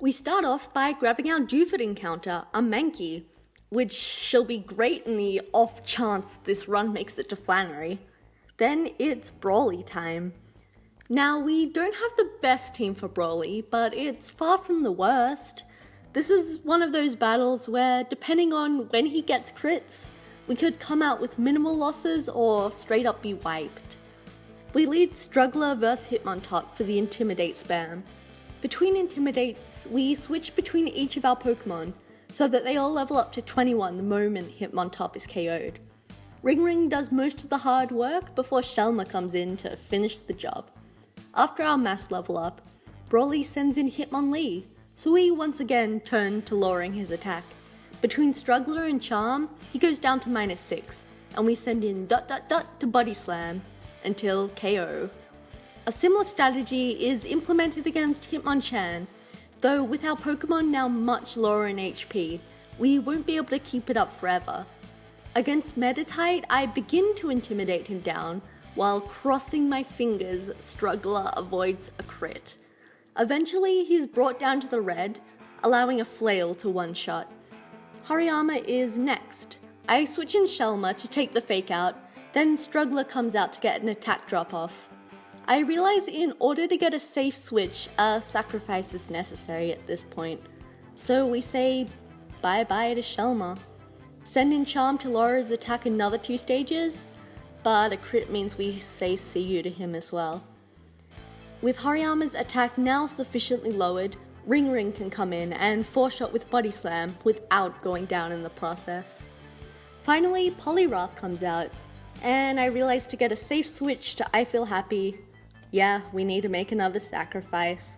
We start off by grabbing our Dewford encounter, a Mankey, which shall be great in the off chance this run makes it to Flannery. Then it's Brawley time. Now, we don't have the best team for Brawley, but it's far from the worst. This is one of those battles where, depending on when he gets crits, we could come out with minimal losses or straight up be wiped. We lead Struggler vs Hitmonchan for the Intimidate spam. Between Intimidates, we switch between each of our Pokémon, so that they all level up to 21 the moment Hitmonchan is KO'd. Ring does most of the hard work before Shelma comes in to finish the job. After our mass level up, Brawley sends in Hitmonlee, so we once again turn to lowering his attack. Between Struggler and Charm, he goes down to -6, and we send in ... to Body Slam until KO. A similar strategy is implemented against Hitmonchan, though with our Pokémon now much lower in HP, we won't be able to keep it up forever. Against Meditite, I begin to intimidate him down, while crossing my fingers, Struggler avoids a crit. Eventually, he's brought down to the red, allowing a flail to one-shot. Hariyama is next. I switch in Shelma to take the fake out, then Struggler comes out to get an attack drop-off. I realize in order to get a safe switch, a sacrifice is necessary at this point, so we say bye-bye to Shelma. Send in Charm to lower his attack another 2 stages, but a crit means we say see you to him as well. With Hariyama's attack now sufficiently lowered, Ring can come in and 4-shot with Body Slam without going down in the process. Finally, Poliroth comes out, and I realize to get a safe switch to I Feel Happy, yeah, we need to make another sacrifice.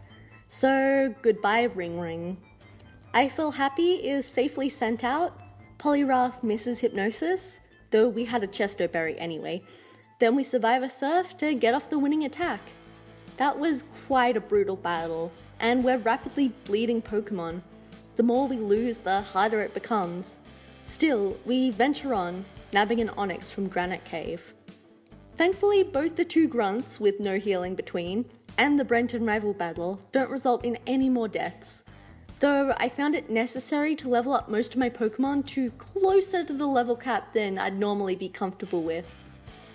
So, goodbye Ring. I Feel Happy is safely sent out, Poliroth misses Hypnosis, though we had a Chesto Berry anyway. Then we survive a Surf to get off the winning attack. That was quite a brutal battle, and we're rapidly bleeding Pokémon. The more we lose, the harder it becomes. Still, we venture on, nabbing an Onyx from Granite Cave. Thankfully, both the 2 grunts, with no healing between, and the Brenton rival battle don't result in any more deaths, though I found it necessary to level up most of my Pokémon to closer to the level cap than I'd normally be comfortable with.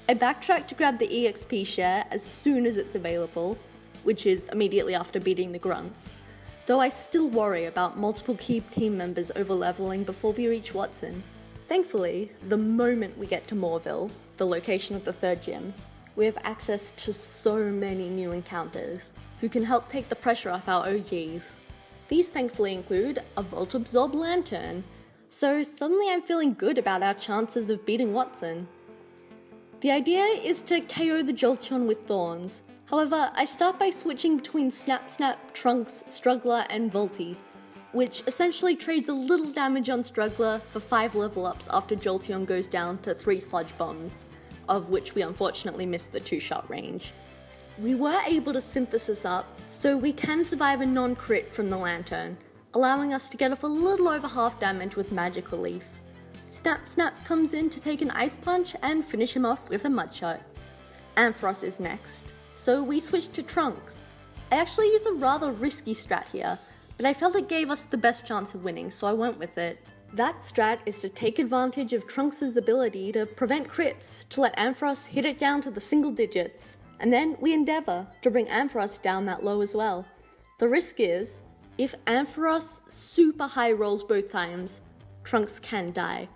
I backtrack to grab the EXP share as soon as it's available, which is immediately after beating the grunts, though I still worry about multiple key team members over-leveling before we reach Watson. Thankfully, the moment we get to Moorville, the location of the 3rd gym, we have access to so many new encounters who can help take the pressure off our OGs. These thankfully include a Volt Absorb Lantern, so suddenly I'm feeling good about our chances of beating Watson. The idea is to KO the Jolteon with Thorns. However, I start by switching between Snap, Trunks, Struggler, and Volty, which essentially trades a little damage on Struggler for 5 level ups after Jolteon goes down to 3 Sludge Bombs, of which we unfortunately missed the 2-shot range. We were able to synthesis up, so we can survive a non-crit from the Lantern, allowing us to get off a little over half damage with Magical Leaf. Snap comes in to take an Ice Punch and finish him off with a Mud Shot. Ampharos is next, so we switch to Trunks. I actually use a rather risky strat here, but I felt it gave us the best chance of winning, so I went with it. That strat is to take advantage of Trunks' ability to prevent crits, to let Ampharos hit it down to the single digits, and then we endeavour to bring Ampharos down that low as well. The risk is, if Ampharos super high rolls both times, Trunks can die.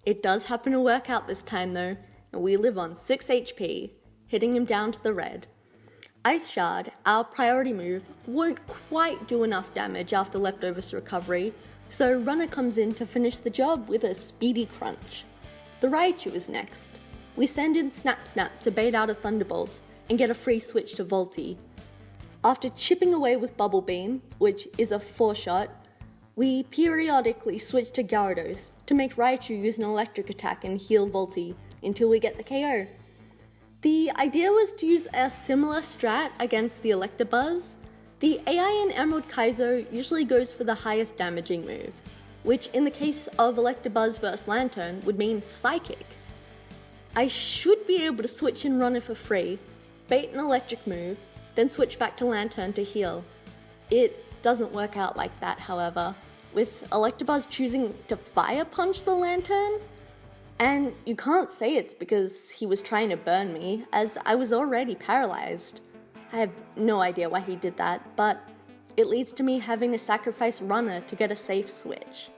It does happen to work out this time though, and we live on 6 HP, hitting him down to the red. Ice Shard, our priority move, won't quite do enough damage after Leftovers recovery, so Runner comes in to finish the job with a speedy crunch. The Raichu is next. We send in Snap to bait out a Thunderbolt and get a free switch to Volty. After chipping away with Bubble Beam, which is a 4-shot, we periodically switch to Gyarados to make Raichu use an electric attack and heal Volty until we get the KO. The idea was to use a similar strat against the Electabuzz. The AI in Emerald Kaizo usually goes for the highest damaging move, which in the case of Electabuzz vs Lantern would mean Psychic. I should be able to switch in Runner for free, bait an electric move, then switch back to Lantern to heal. It doesn't work out like that, however, with Electabuzz choosing to Fire Punch the Lantern. And you can't say it's because he was trying to burn me, as I was already paralyzed. I have no idea why he did that, but it leads to me having to sacrifice Runner to get a safe switch.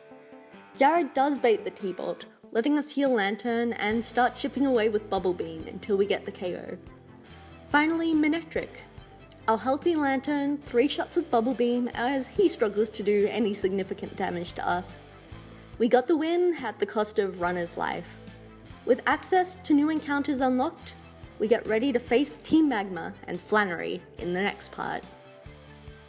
Jared does bait the T-Bolt, letting us heal Lantern and start chipping away with Bubble Beam until we get the KO. Finally, Manectric. Our healthy Lantern 3 shots with Bubble Beam as he struggles to do any significant damage to us. We got the win at the cost of Runner's life. With access to new encounters unlocked, we get ready to face Team Magma and Flannery in the next part.